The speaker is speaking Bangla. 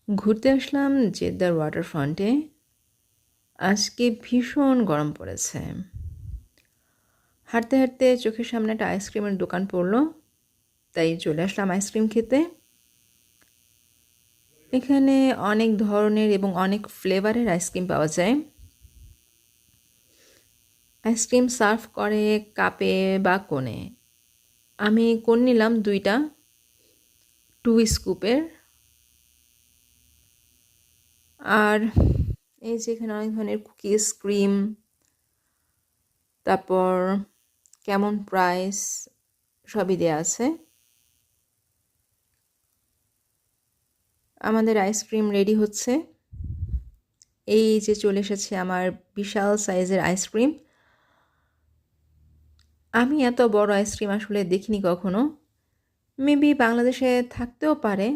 ঘুরতে আসলাম জেদ্দার ওয়াটারফ্রন্টে। আজকে ভীষণ গরম পড়েছে। হাঁটতে হাঁটতে চোখের সামনে একটা আইসক্রিমের দোকান পড়লো, তাই চলে আসলাম আইসক্রিম খেতে। এখানে অনেক ধরনের এবং অনেক ফ্লেভারের আইসক্রিম পাওয়া যায়। আইসক্রিম সার্ভ করে কাপে বা কোনে। আমি কোন নিলাম 2টা 2 স্কুপের। আর এই যে এখানে অনেক ধরনের কুকিজ, ক্রিম, তারপর কেমন প্রাইস সবই দেয়া আছে। আমাদের আইসক্রিম রেডি হচ্ছে। এই যে চলে এসেছে আমার বিশাল সাইজের আইসক্রিম। আমি এত বড় আইসক্রিম আসলে দেখিনি কখনো। মেবি বাংলাদেশে থাকতেও পারে।